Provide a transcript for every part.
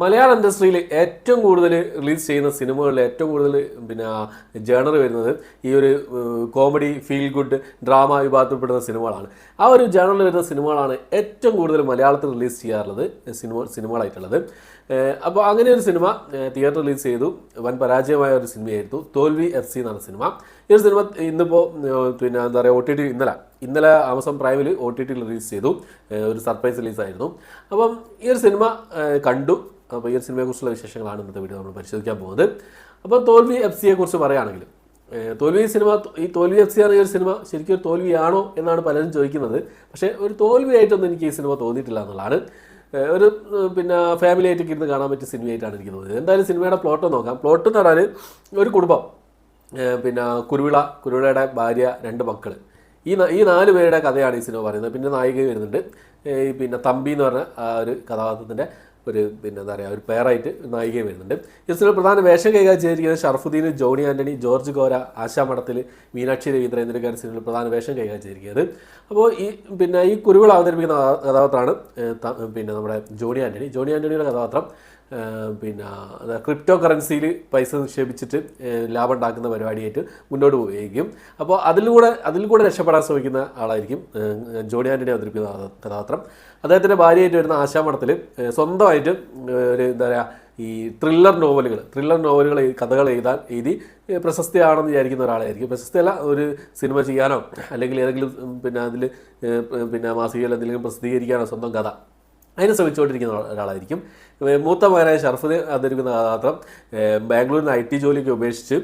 മലയാള ഇൻഡസ്ട്രിയിൽ ഏറ്റവും കൂടുതൽ റിലീസ് ചെയ്യുന്ന സിനിമകളിൽ ഏറ്റവും കൂടുതൽ ജേണർ വരുന്നത് ഈ ഒരു കോമഡി, ഫീൽ ഗുഡ്, ഡ്രാമ വിഭാഗത്തിൽപ്പെടുന്ന സിനിമകളാണ്. ആ ഒരു ജേണറിൽ വരുന്ന സിനിമകളാണ് ഏറ്റവും കൂടുതൽ മലയാളത്തിൽ റിലീസ് ചെയ്യാറുള്ളത് സിനിമകളായിട്ടുള്ളത്. അപ്പോൾ അങ്ങനെ ഒരു സിനിമ തിയേറ്റർ റിലീസ് ചെയ്തു. വൻ പരാജയമായ ഒരു സിനിമയായിരുന്നു തോൽവി FC എന്നാണ് സിനിമ. ഈ ഒരു സിനിമ ഇന്നിപ്പോൾ എന്താ പറയുക OTT ഇന്നലെ ആമസോൺ പ്രൈമിൽ OTT റിലീസ് ചെയ്തു. ഒരു സർപ്രൈസ് റിലീസായിരുന്നു. അപ്പം ഈ ഒരു സിനിമ കണ്ടു. അപ്പോൾ ഈ ഒരു സിനിമയെക്കുറിച്ചുള്ള വിശേഷങ്ങളാണ് ഇന്നത്തെ വീഡിയോ നമ്മൾ പരിശോധിക്കാൻ പോകുന്നത്. അപ്പോൾ തോൽവി FCയെ കുറിച്ച് പറയുകയാണെങ്കിൽ ഈ തോൽവി FC ആണ് ഈ ഒരു സിനിമ ശരിക്കും ഒരു തോൽവിയാണോ എന്നാണ് പലരും ചോദിക്കുന്നത്. പക്ഷേ ഒരു തോൽവിയായിട്ടൊന്നും എനിക്ക് ഈ സിനിമ തോന്നിയിട്ടില്ല എന്നുള്ളതാണ്. ഒരു ഫാമിലി ആയിട്ടൊക്കെ ഇരുന്ന് കാണാൻ പറ്റിയ സിനിമയായിട്ടാണ് എനിക്ക് തോന്നിയത്. എന്തായാലും സിനിമയുടെ പ്ലോട്ട് നോക്കാം. പ്ലോട്ട് എന്ന് പറഞ്ഞാൽ ഒരു കുടുംബം, കുരുവിളയുടെ ഭാര്യ, 2 മക്കൾ, ഈ 4 പേരുടെ കഥയാണ് ഈ സിനിമ പറയുന്നത്. പിന്നെ നായിക വരുന്നുണ്ട്. തമ്പി എന്ന് പറഞ്ഞ ആ ഒരു കഥാപാത്രത്തിൻ്റെ ഒരു ഒരു പേരായിട്ട് നായികയും വരുന്നുണ്ട്. ഈ സിനിമ പ്രധാന വേഷം കൈകാര്യം ചെയ്തിരിക്കുന്നത് ഷറഫുദ്ദീൻ, ജോണി ആൻ്റണി, ജോർജ് ഗോര, ആശാ മഠത്തിൽ, മീനാക്ഷി രവീന്ദ്രൻ എന്നിവരൊക്കെയാണ് സിനിമയിൽ പ്രധാന വേഷം കൈകാര്യം ചെയ്തിരിക്കുന്നത്. അപ്പോൾ ഈ കുരുവിള അവതരിപ്പിക്കുന്ന കഥാപാത്രമാണ് നമ്മുടെ ജോണി ആൻ്റണിയുടെ കഥാപാത്രം ക്രിപ്റ്റോ കറൻസിയിൽ പൈസ നിക്ഷേപിച്ചിട്ട് ലാഭം ഉണ്ടാക്കുന്ന പരിപാടിയായിട്ട് മുന്നോട്ട് പോവുകയും അപ്പോൾ അതിൽ കൂടെ രക്ഷപ്പെടാൻ ശ്രമിക്കുന്ന ആളായിരിക്കും ജോണി ആൻ്റണി അവതരിപ്പിക്കുന്ന കഥാപാത്രം. അദ്ദേഹത്തിൻ്റെ ഭാര്യയായിട്ട് വരുന്ന ആശാ മഠത്തിൽ സ്വന്തമായിട്ട് ഒരു ഈ ത്രില്ലർ നോവലുകൾ കഥകൾ എഴുതി പ്രശസ്തിയാണെന്ന് വിചാരിക്കുന്ന ഒരാളായിരിക്കും. പ്രശസ്തിയല്ല, ഒരു സിനിമ ചെയ്യാനോ അല്ലെങ്കിൽ ഏതെങ്കിലും അതിൽ മാസികയിൽ എന്തെങ്കിലും പ്രസിദ്ധീകരിക്കാനോ സ്വന്തം കഥ അതിനെ ശ്രമിച്ചുകൊണ്ടിരിക്കുന്ന ഒരാളായിരിക്കും. മൂത്ത മകനായ ഷറഫുദ്ദീൻ അവതരിക്കുന്ന കഥാപാത്രം ബാംഗ്ലൂരിൽ നിന്ന് IT ജോലിയൊക്കെ ഉപേക്ഷിച്ച്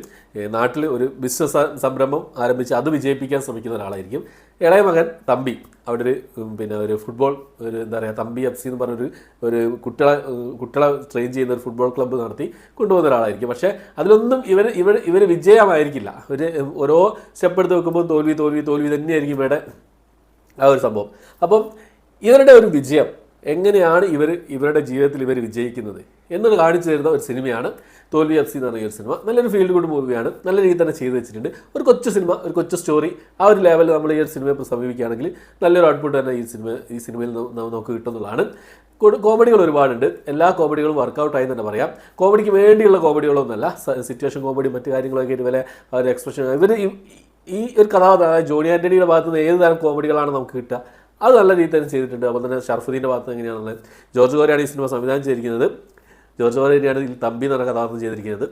നാട്ടിൽ ഒരു ബിസിനസ് സംരംഭം ആരംഭിച്ച് അത് വിജയിപ്പിക്കാൻ ശ്രമിക്കുന്ന ഒരാളായിരിക്കും. ഇളയ മകൻ തമ്പി അവിടെ ഒരു ഫുട്ബോൾ തമ്പി FC എന്ന് പറഞ്ഞൊരു കുട്ടികളെ ട്രെയിൻ ചെയ്യുന്ന ഒരു ഫുട്ബോൾ ക്ലബ്ബ് നടത്തി കൊണ്ടുപോകുന്ന ഒരാളായിരിക്കും. പക്ഷേ അതിലൊന്നും ഇവർ വിജയമായിരിക്കില്ല. ഓരോ സ്റ്റെപ്പ് എടുത്ത് വെക്കുമ്പോൾ തോൽവി തന്നെയായിരിക്കും ഇവരുടെ ആ ഒരു സംഭവം. അപ്പം ഇവരുടെ ഒരു വിജയം എങ്ങനെയാണ് ഇവരുടെ ജീവിതത്തിൽ ഇവർ വിജയിക്കുന്നത് എന്നത് കാണിച്ചു തരുന്ന ഒരു സിനിമയാണ് തോൽവി FC എന്ന് പറഞ്ഞ ഒരു സിനിമ. നല്ലൊരു ഫീൽഡ് ഗുഡ് മൂവിയാണ്. നല്ല രീതിയിൽ തന്നെ ചെയ്ത് വെച്ചിട്ടുണ്ട്. ഒരു കൊച്ചു സിനിമ, ഒരു കൊച്ചു സ്റ്റോറി, ആ ഒരു ലെവലിൽ നമ്മൾ ഈ ഒരു സിനിമയെ സമീപിക്കുകയാണെങ്കിൽ നല്ലൊരു ഔട്ട്പുട്ട് തന്നെ ഈ സിനിമയിൽ നമുക്ക് കിട്ടുന്നതാണ്. കോമഡികൾ ഒരുപാടുണ്ട്. എല്ലാ കോമഡികളും വർക്കൗട്ടായി തന്നെ പറയാം. കോമഡിക്ക് വേണ്ടിയുള്ള കോമഡികളൊന്നുമല്ല, സിറ്റുവേഷൻ കോമഡി മറ്റു കാര്യങ്ങളൊക്കെ ആയിട്ട് വരെ ആ ഒരു എക്സ്പ്രഷൻ ഈ ഒരു കഥാപാത്രം ജോണി ആൻ്റണിയുടെ ഭാഗത്ത് നിന്ന് ഏത് തരം കോമഡികളാണ് നമുക്ക് കിട്ടുക അത് നല്ല രീതിയിൽ തന്നെ ചെയ്തിട്ടുണ്ട്. അപ്പോൾ തന്നെ ഷറഫുദ്ദീൻ്റെ ഭാഗത്ത് എങ്ങനെയാണുള്ളത്, ജോർജ് ഗോരയാണ് ഈ സിനിമ സംവിധാനം ചെയ്തിരിക്കുന്നത്. ജോർജ് ഗോര തന്നെയാണ് ഇതിൽ തമ്പി എന്ന് പറഞ്ഞ കഥാപാത്രം ചെയ്തിരിക്കുന്നത്.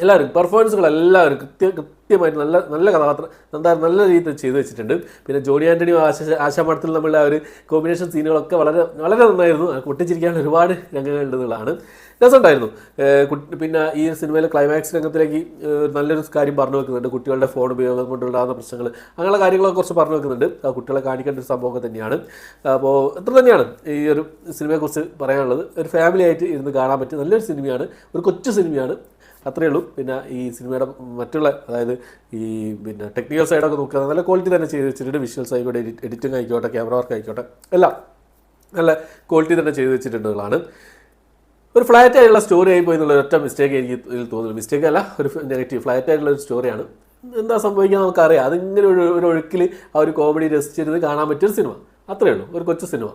എല്ലാവരും പെർഫോമൻസുകൾ എല്ലാവരും കൃത്യമായിട്ട് നല്ല കഥാപാത്രം നല്ല രീതിയിൽ ചെയ്തു വെച്ചിട്ടുണ്ട്. പിന്നെ ജോണി ആൻ്റണിയും ആശാ മഠത്തിൽ നമ്മളുടെ ആ ഒരു കോമ്പിനേഷൻ സീനുകളൊക്കെ വളരെ വളരെ നന്നായിരുന്നു. പൊട്ടിച്ചിരിക്കാൻ ഒരുപാട് രംഗങ്ങളുണ്ടെന്നുള്ളതാണ്. രസമുണ്ടായിരുന്നു. ഈ സിനിമയിലെ ക്ലൈമാക്സ് രംഗത്തിലേക്ക് നല്ലൊരു കാര്യം പറഞ്ഞു വെക്കുന്നുണ്ട്. കുട്ടികളുടെ ഫോൺ ഉപയോഗം കൊണ്ടുണ്ടാകുന്ന പ്രശ്നങ്ങൾ, അങ്ങനെയുള്ള കാര്യങ്ങളൊക്കെ കുറച്ച് പറഞ്ഞു വെക്കുന്നുണ്ട്. ആ കുട്ടികളെ കാണിക്കേണ്ട ഒരു സംഭവമൊക്കെ തന്നെയാണ്. അപ്പോൾ ഇത്ര തന്നെയാണ് ഈ ഒരു സിനിമയെക്കുറിച്ച് പറയാനുള്ളത്. ഒരു ഫാമിലി ആയിട്ട് ഇരുന്ന് കാണാൻ പറ്റിയ നല്ലൊരു സിനിമയാണ്, ഒരു കൊച്ചു സിനിമയാണ്. അത്രയേ ഉള്ളൂ. ഈ സിനിമയുടെ മറ്റുള്ള അതായത് ടെക്നിക്കൽ സൈഡൊക്കെ നോക്കുക നല്ല ക്വാളിറ്റി തന്നെ ചെയ്ത് വെച്ചിട്ടുണ്ട്. വിഷ്വൽസ് ആയിക്കോട്ടെ, എഡിറ്റിംഗ് ആയിക്കോട്ടെ, ക്യാമറ വർക്ക് ആയിക്കോട്ടെ, എല്ലാം നല്ല ക്വാളിറ്റി തന്നെ ചെയ്ത് വെച്ചിട്ടുള്ളതാണ്. ഒരു ഫ്ലാറ്റ് ആയിട്ടുള്ള സ്റ്റോറി ആയിപ്പോയി എന്നുള്ള ഒറ്റ മിസ്റ്റേക്ക് എനിക്ക് തോന്നുന്നു. മിസ്റ്റേക്ക് അല്ല, ഒരു നെഗറ്റീവ്. ഫ്ലാറ്റ് ആയിട്ടുള്ള ഒരു സ്റ്റോറിയാണ്. എന്താ സംഭവിക്കുക നമുക്കറിയാം. അതിങ്ങനെ ഒരു ഒഴുക്കിൽ ആ ഒരു കോമഡി രസിച്ചിരുന്ന് കാണാൻ പറ്റിയൊരു സിനിമ. അത്രയേ ഉള്ളൂ, ഒരു കൊച്ചു സിനിമ.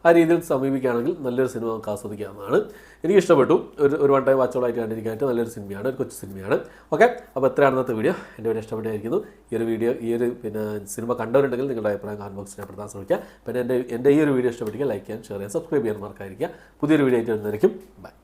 ആ രീതിയിൽ സമീപിക്കുകയാണെങ്കിൽ നല്ലൊരു സിനിമ നമുക്ക് ആസ്വദിക്കാവുന്നതാണ്. എനിക്ക് ഇഷ്ടപ്പെട്ടു. ഒരു വൺ ടൈം വാച്ചോളായിട്ട് കണ്ടിരിക്കാനായിട്ട് നല്ലൊരു സിനിമയാണ്, ഒരു കൊച്ചു സിനിമയാണ്. ഓക്കെ, അപ്പോൾ എത്രയാണ് ഇന്നത്തെ വീഡിയോ. എൻ്റെ വീഡിയോ ഇഷ്ടപ്പെട്ടായിരിക്കുന്നു. ഈ ഒരു സിനിമ കണ്ടവരുണ്ടെങ്കിൽ നിങ്ങളുടെ അഭിപ്രായം കമന്റ് ബോക്സിൽ രേഖപ്പെടുത്താൻ ശ്രമിക്കുക. പിന്നെ എൻ്റെ ഈ ഒരു വീഡിയോ ഇഷ്ടപ്പെട്ടിരിക്കുക ലൈക്ക് ചെയ്യാൻ, ഷെയർ ചെയ്യാൻ, സബ്സ്ക്രൈബ് ചെയ്യാൻ മറക്കാതിരിക്കുക. പുതിയൊരു വീഡിയോ ആയിട്ട് വരുന്നതായിരിക്കും. ബൈ.